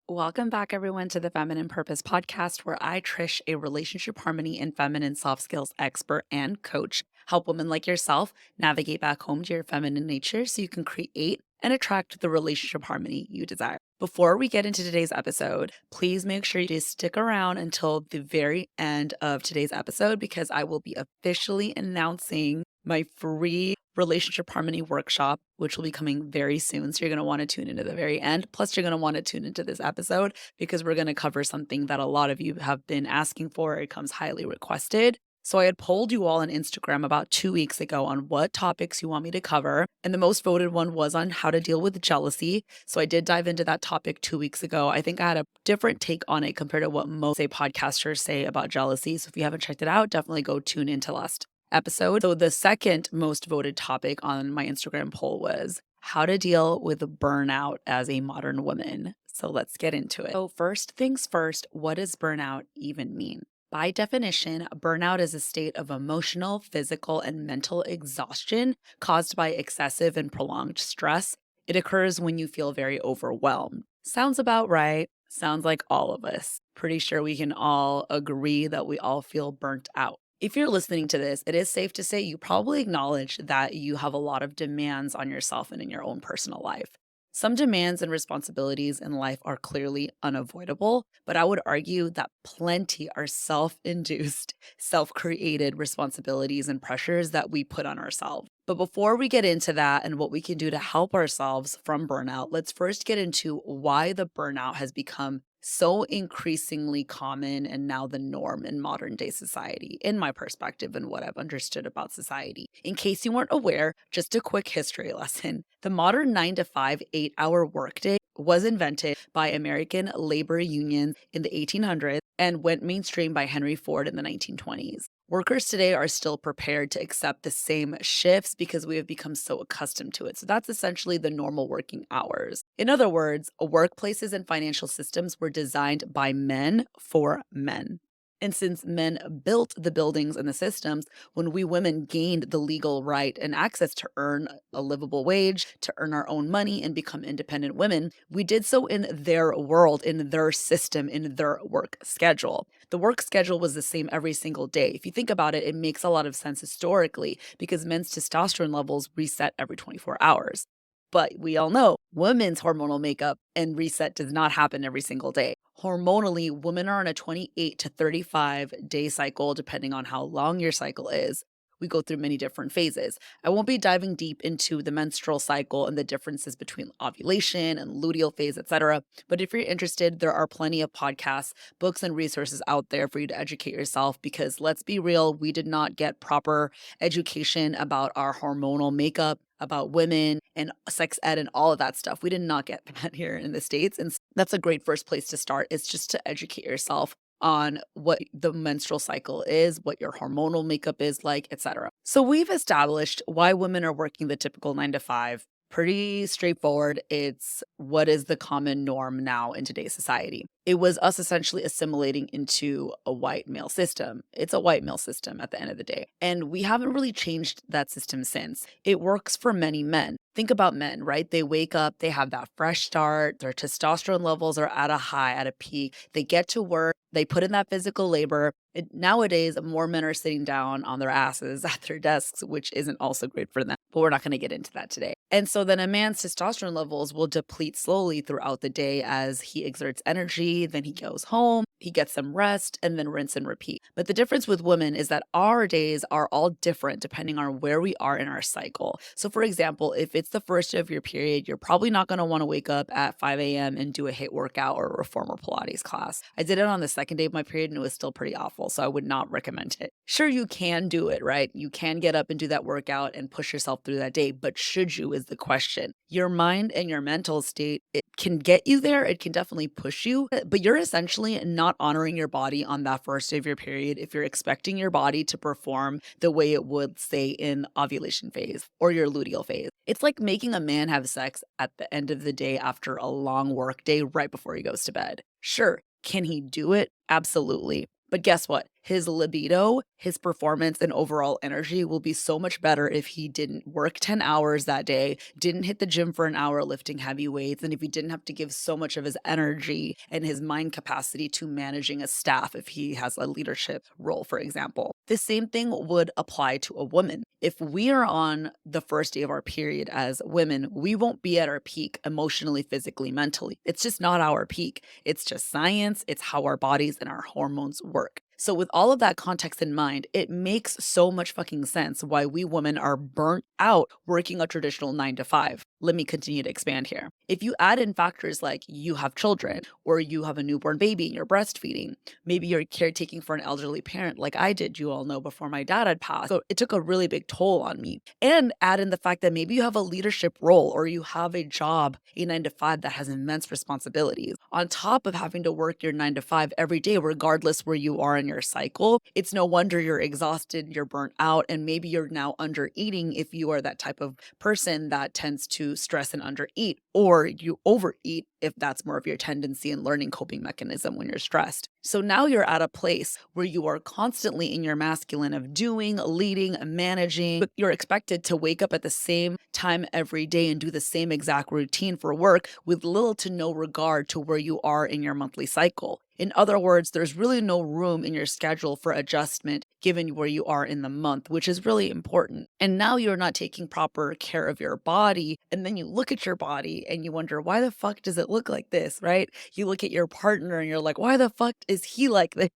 Welcome back, everyone, to the Feminine Purpose podcast, where I, Trish, a relationship harmony and feminine soft skills expert and coach, help women like yourself navigate back home to your feminine nature so you can create and attract the relationship harmony you desire. Before we get into today's episode, please make sure you stick around until the very end of today's episode because I will be officially announcing my free relationship harmony workshop, which will be coming very soon. So you're going to want to tune into the very end. Plus, you're going to want to tune into this episode because we're going to cover something that a lot of you have been asking for. It comes highly requested. So I had polled you all on Instagram about 2 weeks ago on what topics you want me to cover. And the most voted one was on how to deal with jealousy. So I did dive into that topic 2 weeks ago. I think I had a different take on it compared to what most podcasters say about jealousy. So if you haven't checked it out, definitely go tune into last episode. So the second most voted topic on my Instagram poll was how to deal with burnout as a modern woman. So let's get into it. So first things first, what does burnout even mean? By definition, burnout is a state of emotional, physical, and mental exhaustion caused by excessive and prolonged stress. It occurs when you feel very overwhelmed. Sounds about right. Sounds like all of us. Pretty sure we can all agree that we all feel burnt out. If you're listening to this, it is safe to say you probably acknowledge that you have a lot of demands on yourself and in your own personal life. Some demands and responsibilities in life are clearly unavoidable, but I would argue that plenty are self induced, self created responsibilities and pressures that we put on ourselves. But before we get into that and what we can do to help ourselves from burnout, let's first get into why the burnout has become so increasingly common and now the norm in modern day society, in my perspective and what I've understood about society. In case you weren't aware, just a quick history lesson. The modern 9 to 5, 8-hour workday was invented by American labor unions in the 1800s and went mainstream by Henry Ford in the 1920s. Workers today are still prepared to accept the same shifts because we have become so accustomed to it. So that's essentially the normal working hours. In other words, workplaces and financial systems were designed by men for men. And since men built the buildings and the systems, when we women gained the legal right and access to earn a livable wage, to earn our own money and become independent women, we did so in their world, in their system, in their work schedule. The work schedule was the same every single day. If you think about it, it makes a lot of sense historically because men's testosterone levels reset every 24 hours. But we all know women's hormonal makeup and reset does not happen every single day. Hormonally, women are on a 28 to 35 day cycle, depending on how long your cycle is. We go through many different phases. I won't be diving deep into the menstrual cycle and the differences between ovulation and luteal phase, etc. But if you're interested, there are plenty of podcasts, books, and resources out there for you to educate yourself because let's be real, we did not get proper education about our hormonal makeup, about women and sex ed and all of that stuff. We did not get that here in the States. And that's a great first place to start. It's just to educate yourself on what the menstrual cycle is, what your hormonal makeup is like, etc. So we've established why women are working the typical 9 to 5. Pretty straightforward. It's what is the common norm now in today's society. It was us essentially assimilating into a white male system. It's a white male system at the end of the day. And we haven't really changed that system since. It works for many men. Think about men, right? They wake up, they have that fresh start, their testosterone levels are at a high, at a peak. They get to work, they put in that physical labor. Nowadays, more men are sitting down on their asses at their desks, which isn't also great for them. But we're not going to get into that today. And so then a man's testosterone levels will deplete slowly throughout the day as he exerts energy, then he goes home, he gets some rest, and then rinse and repeat. But the difference with women is that our days are all different depending on where we are in our cycle. So for example, if it's the first day of your period, you're probably not going to want to wake up at 5 a.m. and do a HIIT workout or a reformer Pilates class. I did it on the second day of my period and it was still pretty awful, so I would not recommend it. Sure, you can do it, right? You can get up and do that workout and push yourself through that day, but should you is the question. Your mind and your mental state, it can get you there. It can definitely push you, but you're essentially not honoring your body on that first day of your period if you're expecting your body to perform the way it would, say, in ovulation phase or your luteal phase. It's like making a man have sex at the end of the day after a long work day right before he goes to bed. Sure, can he do it? Absolutely. But guess what? His libido, his performance, and overall energy will be so much better if he didn't work 10 hours that day, didn't hit the gym for an hour lifting heavy weights, and if he didn't have to give so much of his energy and his mind capacity to managing a staff if he has a leadership role, for example. The same thing would apply to a woman. If we are on the first day of our period as women, we won't be at our peak emotionally, physically, mentally. It's just not our peak. It's just science, it's how our bodies and our hormones work. So, with all of that context in mind, it makes so much fucking sense why we women are burnt out working a traditional 9 to 5. Let me continue to expand here. If you add in factors like you have children, or you have a newborn baby and you're breastfeeding, maybe you're caretaking for an elderly parent like I did, you all know, before my dad had passed. So, it took a really big toll on me. And add in the fact that maybe you have a leadership role or you have a job, a 9 to 5 that has immense responsibilities. On top of having to work your 9 to 5 every day, regardless where you are in your cycle, it's no wonder you're exhausted, you're burnt out, and maybe you're now under eating if you are that type of person that tends to stress and undereat, or you overeat if that's more of your tendency and learning coping mechanism when you're stressed. So now you're at a place where you are constantly in your masculine of doing, leading, managing, but you're expected to wake up at the same time every day and do the same exact routine for work with little to no regard to where you are in your monthly cycle. In other words, there's really no room in your schedule for adjustment given where you are in the month, which is really important. And now you're not taking proper care of your body. And then you look at your body and you wonder, why the fuck does it look like this, right? You look at your partner and you're like, why the fuck is he like this?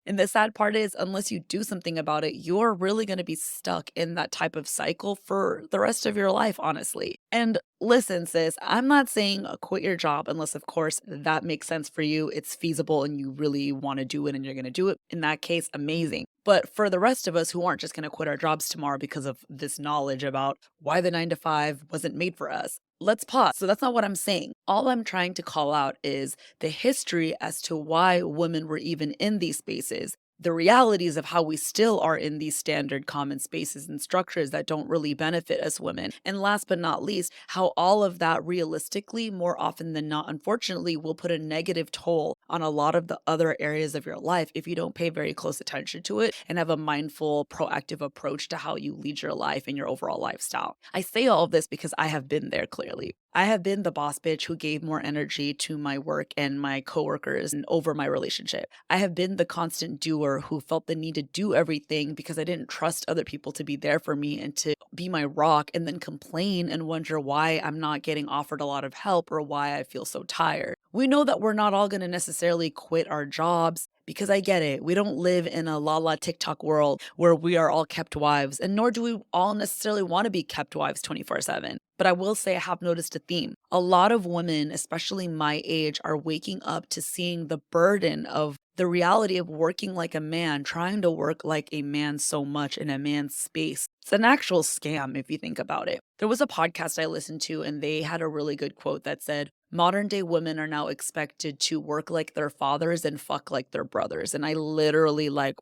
And the sad part is, unless you do something about it, you're really going to be stuck in that type of cycle for the rest of your life, honestly. And listen, sis, I'm not saying quit your job unless, of course, that makes sense for you. It's feasible and you really want to do it and you're going to do it. In that case, amazing. But for the rest of us who aren't just going to quit our jobs tomorrow because of this knowledge about why the 9 to 5 wasn't made for us, let's pause. So that's not what I'm saying. All I'm trying to call out is the history as to why women were even in these spaces, the realities of how we still are in these standard common spaces and structures that don't really benefit us women. And last but not least, how all of that realistically, more often than not, unfortunately, will put a negative toll on a lot of the other areas of your life if you don't pay very close attention to it and have a mindful, proactive approach to how you lead your life and your overall lifestyle. I say all of this because I have been there clearly. I have been the boss bitch who gave more energy to my work and my coworkers and over my relationship. I have been the constant doer who felt the need to do everything because I didn't trust other people to be there for me and to be my rock, and then complain and wonder why I'm not getting offered a lot of help or why I feel so tired. We know that we're not all going to necessarily quit our jobs because I get it. We don't live in a la la TikTok world where we are all kept wives, and nor do we all necessarily want to be kept wives 24/7. But I will say I have noticed a theme. A lot of women, especially my age, are waking up to seeing the burden of the reality of working like a man, trying to work like a man so much in a man's space. It's an actual scam if you think about it. There was a podcast I listened to, and they had a really good quote that said, modern day women are now expected to work like their fathers and fuck like their brothers. And I literally like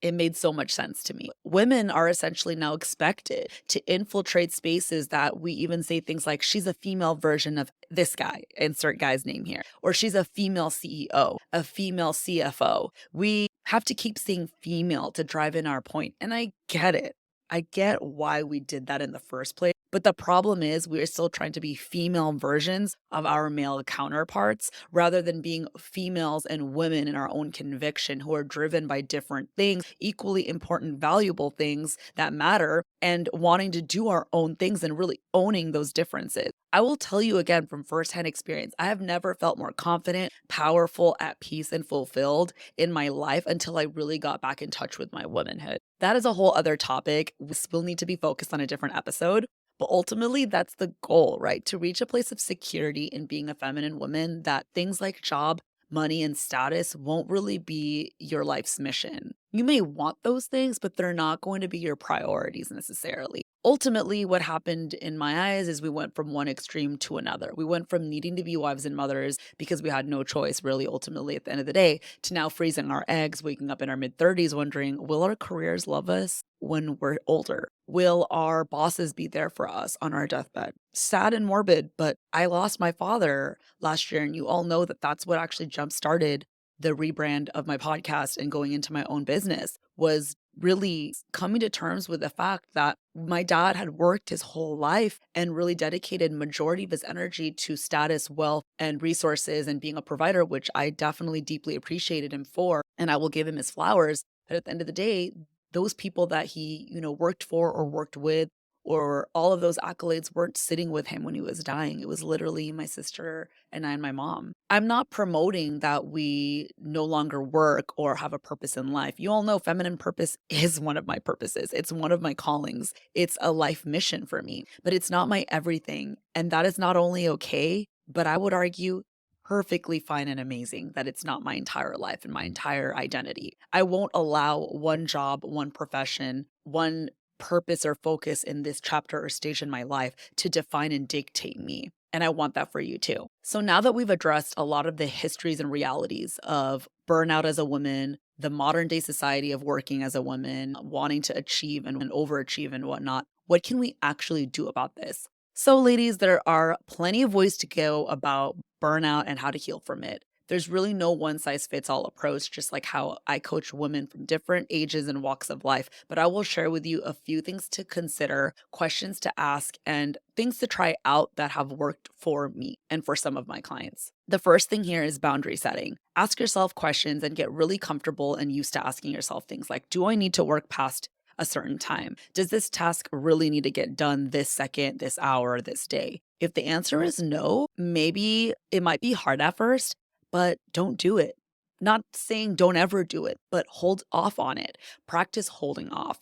it made so much sense to me. Women are essentially now expected to infiltrate spaces that we even say things like, she's a female version of this guy, insert guy's name here, or she's a female CEO, a female CFO. We have to keep saying female to drive in our point. And I get it. I get why we did that in the first place. But the problem is we are still trying to be female versions of our male counterparts rather than being females and women in our own conviction who are driven by different things, equally important, valuable things that matter, and wanting to do our own things and really owning those differences. I will tell you again from firsthand experience, I have never felt more confident, powerful, at peace, and fulfilled in my life until I really got back in touch with my womanhood. That is a whole other topic. We still need to be focused on a different episode. But ultimately, that's the goal, right? To reach a place of security in being a feminine woman that things like job, money, and status won't really be your life's mission. You may want those things, but they're not going to be your priorities necessarily. Ultimately, what happened in my eyes is we went from one extreme to another. We went from needing to be wives and mothers because we had no choice, really, ultimately, at the end of the day, to now freezing our eggs, waking up in our mid 30s, wondering, will our careers love us when we're older? Will our bosses be there for us on our deathbed? Sad and morbid, but I lost my father last year, and you all know that that's what actually jump started the rebrand of my podcast and going into my own business was really coming to terms with the fact that my dad had worked his whole life and really dedicated majority of his energy to status, wealth, and resources and being a provider, which I definitely deeply appreciated him for. And I will give him his flowers. But at the end of the day, those people that he, worked for or worked with or all of those accolades weren't sitting with him when he was dying. It was literally my sister and I and my mom. I'm not promoting that we no longer work or have a purpose in life. You all know feminine purpose is one of my purposes. It's one of my callings. It's a life mission for me, but it's not my everything. And that is not only okay, but I would argue perfectly fine and amazing that it's not my entire life and my entire identity. I won't allow one job, one profession, one purpose or focus in this chapter or stage in my life to define and dictate me. And I want that for you too. So now that we've addressed a lot of the histories and realities of burnout as a woman, the modern day society of working as a woman, wanting to achieve and overachieve and whatnot, what can we actually do about this? So, ladies, there are plenty of ways to go about burnout and how to heal from it. There's really no one size fits all approach, just like how I coach women from different ages and walks of life. But I will share with you a few things to consider, questions to ask, and things to try out that have worked for me and for some of my clients. The first thing here is boundary setting. Ask yourself questions and get really comfortable and used to asking yourself things like, do I need to work past a certain time? Does this task really need to get done this second, this hour, this day? If the answer is no, maybe it might be hard at first, but don't do it. Not saying don't ever do it, but hold off on it. Practice holding off.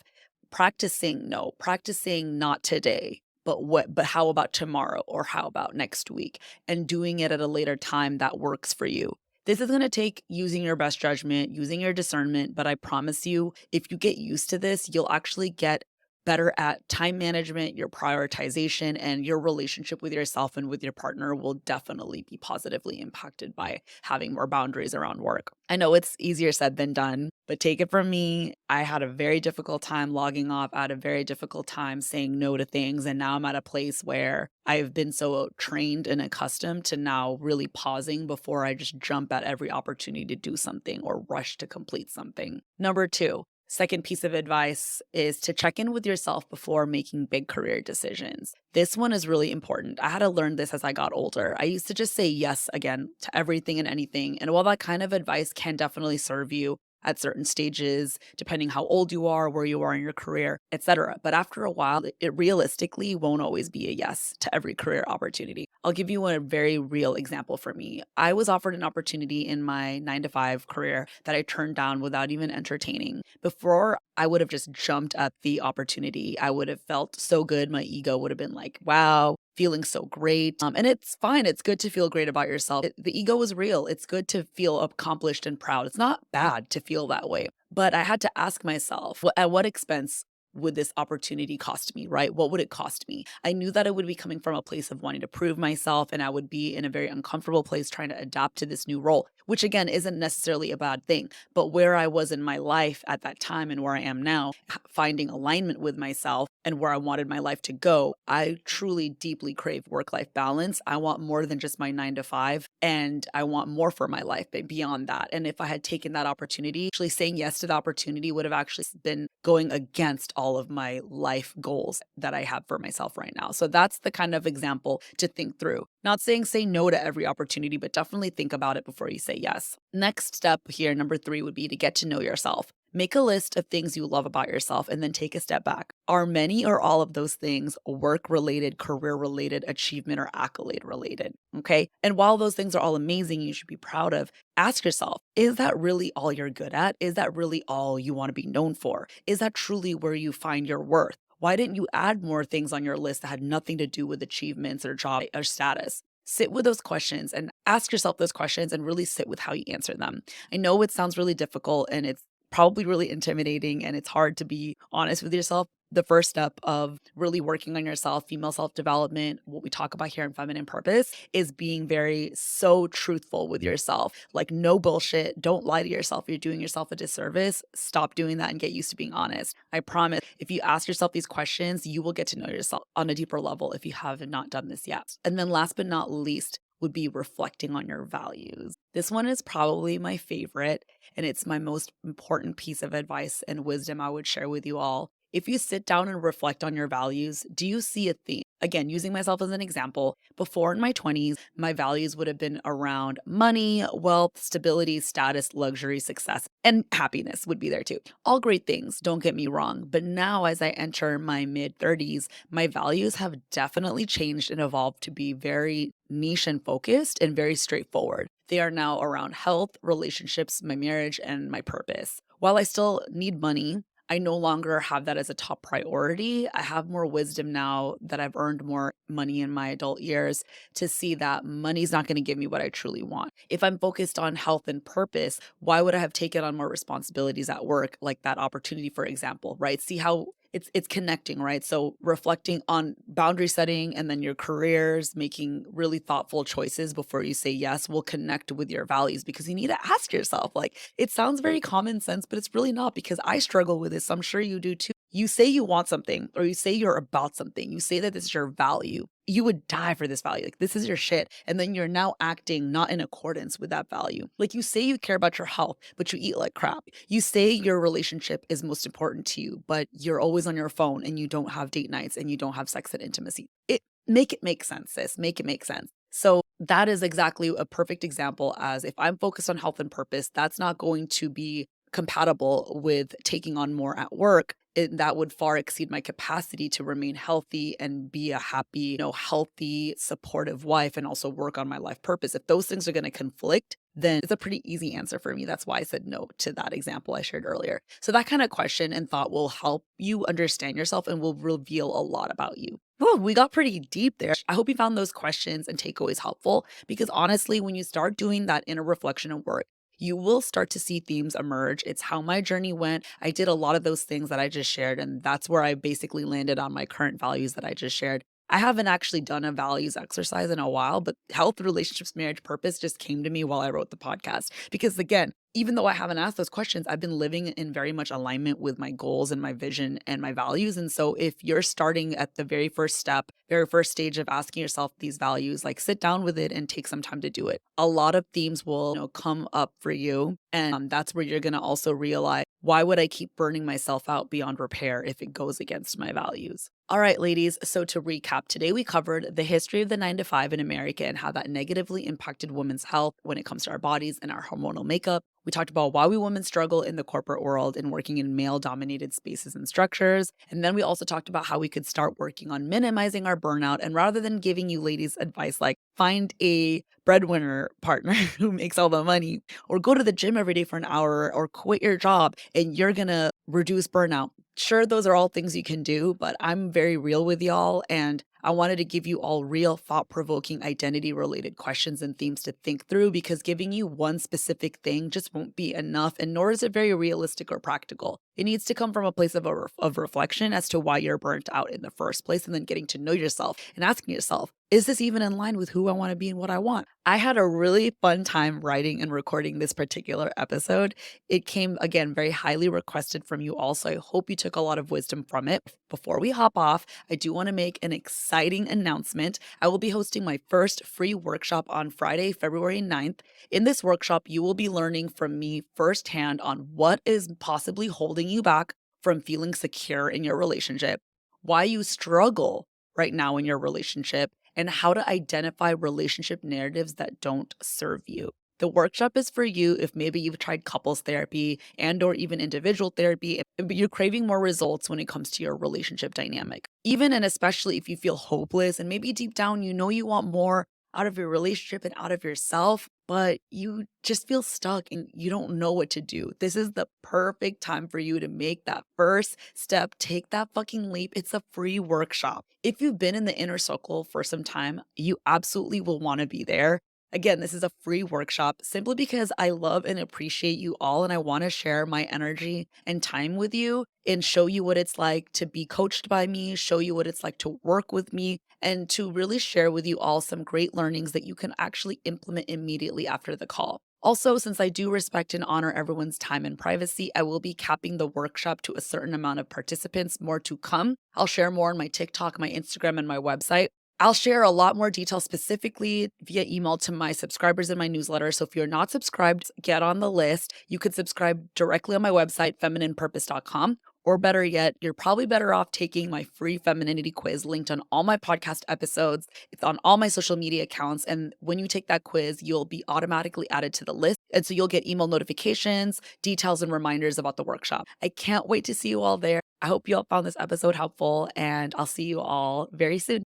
Practice saying no. Practice saying not today. But how about tomorrow or how about next week? And doing it at a later time that works for you. This is going to take using your best judgment, using your discernment, but I promise you, if you get used to this, you'll actually get better at time management, your prioritization, and your relationship with yourself and with your partner will definitely be positively impacted by having more boundaries around work. I know it's easier said than done, but take it from me. I had a very difficult time logging off. I had a very difficult time saying no to things. And now I'm at a place where I've been so trained and accustomed to now really pausing before I just jump at every opportunity to do something or rush to complete something. Number two, second piece of advice is to check in with yourself before making big career decisions. This one is really important. I had to learn this as I got older. I used to just say yes again to everything and anything. And while that kind of advice can definitely serve you at certain stages, depending how old you are, where you are in your career, etc. But after a while, it realistically won't always be a yes to every career opportunity. I'll give you a very real example for me. I was offered an opportunity in my 9 to 5 career that I turned down without even entertaining. Before, I would have just jumped at the opportunity. I would have felt so good. My ego would have been like, wow, feeling so great. And it's fine. It's good to feel great about yourself. The ego is real. It's good to feel accomplished and proud. It's not bad to feel that way. But I had to ask myself, at what expense would this opportunity cost me, right? What would it cost me? I knew that it would be coming from a place of wanting to prove myself, and I would be in a very uncomfortable place trying to adapt to this new role, which again isn't necessarily a bad thing. But where I was in my life at that time and where I am now, finding alignment with myself and where I wanted my life to go, I truly deeply crave work-life balance. I want more than just my 9 to 5, and I want more for my life but beyond that. And if I had taken that opportunity, actually saying yes to the opportunity would have actually been going against all of my life goals that I have for myself right now. So that's the kind of example to think through. Not saying say no to every opportunity, but definitely think about it before you say yes. Next step here, number 3, would be to get to know yourself. Make a list of things you love about yourself and then take a step back. Are many or all of those things work related, career related, achievement, or accolade related? Okay. And while those things are all amazing, you should be proud of, ask yourself, is that really all you're good at? Is that really all you want to be known for? Is that truly where you find your worth? Why didn't you add more things on your list that had nothing to do with achievements or job or status? Sit with those questions and ask yourself those questions and really sit with how you answer them. I know it sounds really difficult and it's probably really intimidating and it's hard to be honest with yourself. The first step of really working on yourself, female self development, what we talk about here in Feminine Purpose, is being very so truthful with yourself. Like, no bullshit. Don't lie to yourself. You're doing yourself a disservice. Stop doing that and get used to being honest. I promise, if you ask yourself these questions, you will get to know yourself on a deeper level if you have not done this yet. And then last but not least, would be reflecting on your values. This one is probably my favorite, and it's my most important piece of advice and wisdom I would share with you all. If you sit down and reflect on your values, do you see a theme? Again, using myself as an example, before in my 20s, my values would have been around money, wealth, stability, status, luxury, success, and happiness would be there too. All great things, don't get me wrong. But now, as I enter my mid 30s, my values have definitely changed and evolved to be very niche and focused and very straightforward. They are now around health, relationships, my marriage, and my purpose. While I still need money, I no longer have that as a top priority. I have more wisdom now that I've earned more money in my adult years to see that money's not going to give me what I truly want. If I'm focused on health and purpose, why would I have taken on more responsibilities at work, like that opportunity, for example, right? See how it's connecting, right? So reflecting on boundary setting and then your careers, making really thoughtful choices before you say yes will connect with your values because you need to ask yourself. Like it sounds very common sense, but it's really not because I struggle with this. I'm sure you do too. You say you want something or you say you're about something. You say that this is your value. You would die for this value. Like this is your shit. And then you're now acting not in accordance with that value. Like you say you care about your health, but you eat like crap. You say your relationship is most important to you, but you're always on your phone and you don't have date nights and you don't have sex and intimacy. Make it make sense, sis. Make it make sense. So that is exactly a perfect example as if I'm focused on health and purpose, that's not going to be compatible with taking on more at work. That would far exceed my capacity to remain healthy and be a happy, healthy, supportive wife and also work on my life purpose. If those things are going to conflict, then it's a pretty easy answer for me. That's why I said no to that example I shared earlier. So that kind of question and thought will help you understand yourself and will reveal a lot about you. Oh, we got pretty deep there. I hope you found those questions and takeaways helpful because honestly, when you start doing that inner reflection and work, you will start to see themes emerge. It's how my journey went. I did a lot of those things that I just shared, and that's where I basically landed on my current values that I just shared. I haven't actually done a values exercise in a while, but health, relationships, marriage, purpose just came to me while I wrote the podcast. Because again, even though I haven't asked those questions, I've been living in very much alignment with my goals and my vision and my values. And so if you're starting at the very first step, very first stage of asking yourself these values, like sit down with it and take some time to do it. A lot of themes will, come up for you. And that's where you're going to also realize, why would I keep burning myself out beyond repair if it goes against my values? All right, ladies. So to recap, today we covered the history of the 9 to 5 in America and how that negatively impacted women's health when it comes to our bodies and our hormonal makeup. We talked about why we women struggle in the corporate world and working in male dominated spaces and structures. And then we also talked about how we could start working on minimizing our burnout. And rather than giving you ladies advice like find a breadwinner partner who makes all the money, or go to the gym every day for an hour, or quit your job and you're going to reduce burnout. Sure, those are all things you can do, but I'm very real with y'all. And I wanted to give you all real thought provoking identity related questions and themes to think through because giving you one specific thing just won't be enough. And nor is it very realistic or practical. It needs to come from a place of reflection as to why you're burnt out in the first place and then getting to know yourself and asking yourself, is this even in line with who I want to be and what I want? I had a really fun time writing and recording this particular episode. It came, again, very highly requested from you all. So I hope you took a lot of wisdom from it. Before we hop off, I do want to make an exciting announcement. I will be hosting my first free workshop on Friday, February 9th. In this workshop, you will be learning from me firsthand on what is possibly holding you back from feeling secure in your relationship, why you struggle right now in your relationship, and how to identify relationship narratives that don't serve you. The workshop is for you if maybe you've tried couples therapy and or even individual therapy, but you're craving more results when it comes to your relationship dynamic. Even and especially if you feel hopeless and maybe deep down you know you want more out of your relationship and out of yourself, but you just feel stuck and you don't know what to do. This is the perfect time for you to make that first step. Take that fucking leap. It's a free workshop. If you've been in the inner circle for some time, you absolutely will want to be there. Again, this is a free workshop simply because I love and appreciate you all and I want to share my energy and time with you and show you what it's like to be coached by me, show you what it's like to work with me, and to really share with you all some great learnings that you can actually implement immediately after the call. Also, since I do respect and honor everyone's time and privacy, I will be capping the workshop to a certain amount of participants, more to come. I'll share more on my TikTok, my Instagram, and my website. I'll share a lot more details specifically via email to my subscribers in my newsletter. So if you're not subscribed, get on the list. You could subscribe directly on my website, femininepurpose.com. Or better yet, you're probably better off taking my free femininity quiz linked on all my podcast episodes. It's on all my social media accounts. And when you take that quiz, you'll be automatically added to the list. And so you'll get email notifications, details, and reminders about the workshop. I can't wait to see you all there. I hope you all found this episode helpful, and I'll see you all very soon.